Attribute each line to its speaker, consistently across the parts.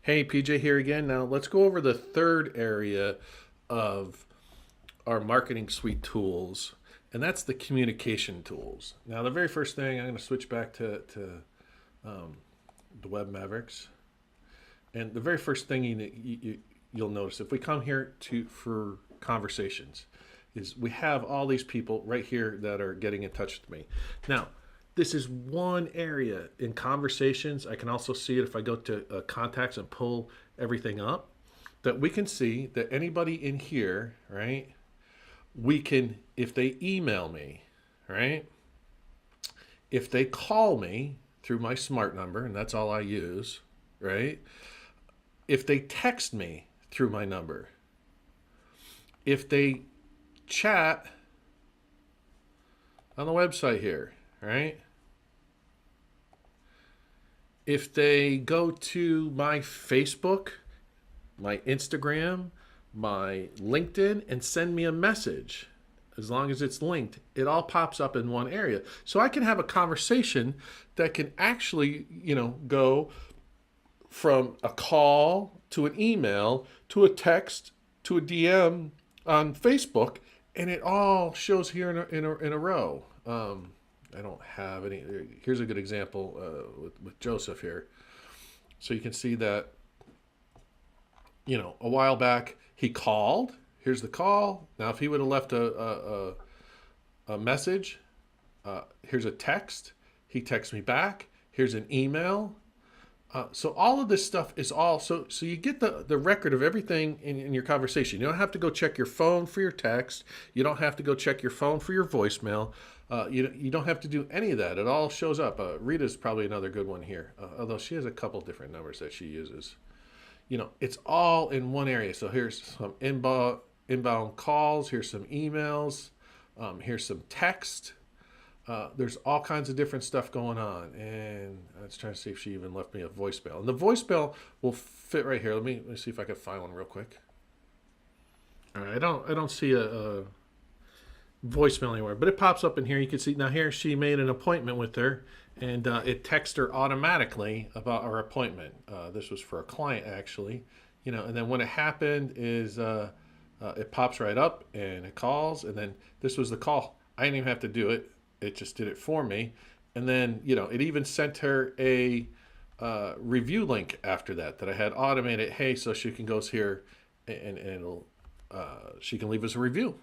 Speaker 1: Hey, PJ here again. Now let's go over the third area of our marketing suite tools, and that's the communication tools. Now, the very first thing, I'm going to switch back to the Web Mavericks, and the very first thing you'll notice if we come here for conversations is we have all these people right here that are getting in touch with me. Now, this is one area in conversations. I can also see it if I go to contacts and pull everything up, that we can see that anybody in here, right? We can, if they email me, right? If they call me through my smart number, and that's all I use, right? If they text me through my number, if they chat on the website here, right? If they go to my Facebook, my Instagram, my LinkedIn, and send me a message, as long as it's linked, it all pops up in one area. So I can have a conversation that can actually, go from a call to an email to a text to a DM on Facebook, and it all shows here in a row. I don't have any. Here's a good example with Joseph here. So you can see that, a while back he called. Here's the call. Now, if he would have left a message, here's a text. He texts me back. Here's an email. So all of this stuff is all, so you get the record of everything in your conversation. You don't have to go check your phone for your text. You don't have to go check your phone for your voicemail. You don't have to do any of that. It all shows up. Rita's probably another good one here, although she has a couple different numbers that she uses. It's all in one area. So here's some inbound calls. Here's some emails. Here's some text. There's all kinds of different stuff going on, and I was trying to see if she even left me a voicemail. And the voicemail will fit right here. Let me see if I can find one real quick. All right, I don't see a voicemail anywhere, but it pops up in here. You can see now here she made an appointment with her, and it texts her automatically about our appointment. This was for a client actually, and then when it happened is it pops right up and it calls, and then this was the call. I didn't even have to do it. It just did it for me. And then, it even sent her a review link after that I had automated. Hey, so she can go here and it'll, she can leave us a review.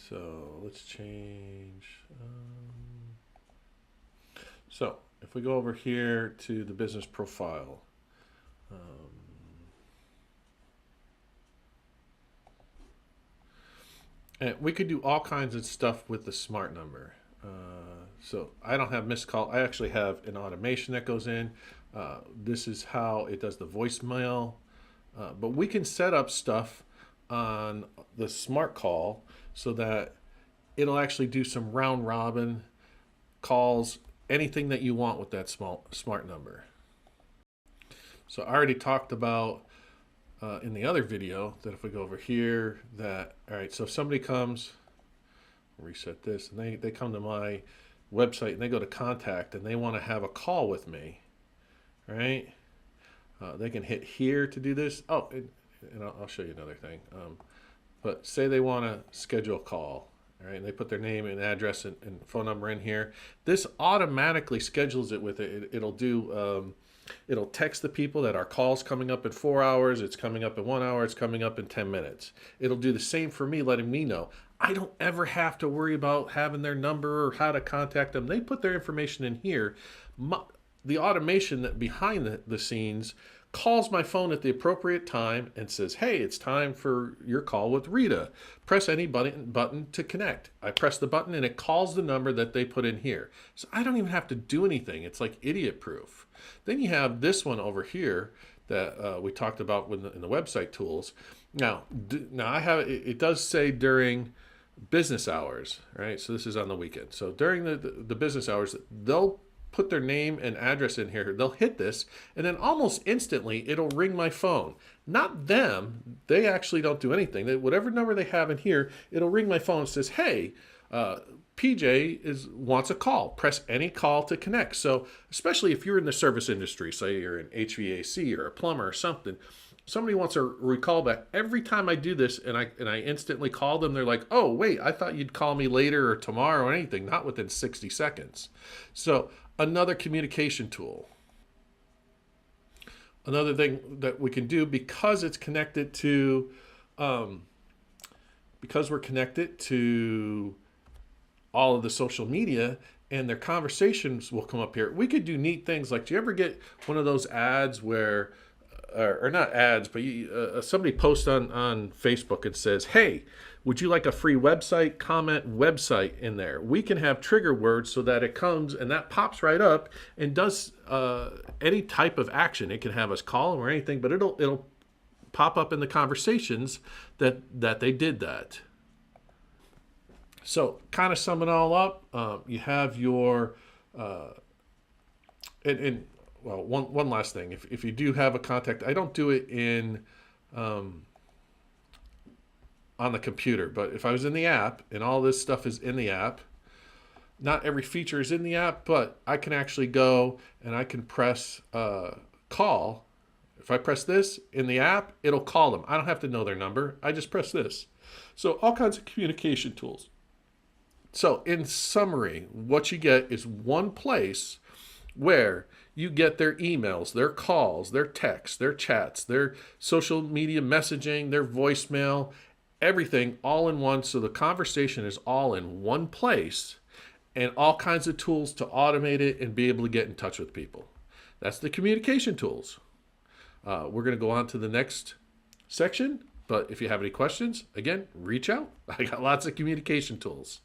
Speaker 1: So let's change. So if we go over here to the business profile, and we could do all kinds of stuff with the smart number. So I don't have missed call. I actually have an automation that goes in. This is how it does the voicemail. But we can set up stuff on the smart call so that it'll actually do some round robin calls, anything that you want with that smart number. So I already talked about in the other video that if we go over here that, all right, so if somebody comes, reset this, and they come to my website and they go to contact and they want to have a call with me, right? They can hit here to do this. Oh, and I'll show you another thing. But say they want to schedule a call, all right, and they put their name and address and phone number in here. This automatically schedules it with it. It'll do, it'll text the people that our call's coming up in 4 hours, it's coming up in 1 hour, it's coming up in 10 minutes. It'll do the same for me, letting me know. I don't ever have to worry about having their number or how to contact them. They put their information in here. The automation that behind the scenes calls my phone at the appropriate time and says, hey, it's time for your call with Rita. Press any button to connect. I press the button and it calls the number that they put in here. So I don't even have to do anything. It's like idiot proof. Then you have this one over here that we talked about in the website tools. Now I have it does say during business hours, right? So this is on the weekend. So during the business hours, they'll put their name and address in here. They'll hit this, and then almost instantly it'll ring my phone. Not them. They actually don't do anything. Whatever number they have in here, it'll ring my phone and says, hey, PJ wants a call. Press any call to connect. So especially if you're in the service industry, say you're in HVAC or a plumber or something, somebody wants a recall back. Every time I do this and I instantly call them, they're like, oh, wait, I thought you'd call me later or tomorrow or anything, not within 60 seconds. So another communication tool. Another thing that we can do, because it's connected to, because we're connected to all of the social media and their conversations will come up here. We could do neat things like, do you ever get one of those ads where, or not ads, but somebody posts on Facebook and says, hey, would you like a free website? Comment website in there. We can have trigger words so that it comes and that pops right up and does any type of action. It can have us call them or anything, but it'll pop up in the conversations that they did that. So kind of sum it all up, you have your, well, one last thing. If you do have a contact, I don't do it in on the computer, but if I was in the app and all this stuff is in the app, not every feature is in the app, but I can actually go and I can press call. If I press this in the app, it'll call them. I don't have to know their number. I just press this. So all kinds of communication tools. So in summary, what you get is one place where you get their emails, their calls, their texts, their chats, their social media messaging, their voicemail, everything all in one. So the conversation is all in one place and all kinds of tools to automate it and be able to get in touch with people. That's the communication tools. We're going to go on to the next section, but if you have any questions, again, reach out. I got lots of communication tools.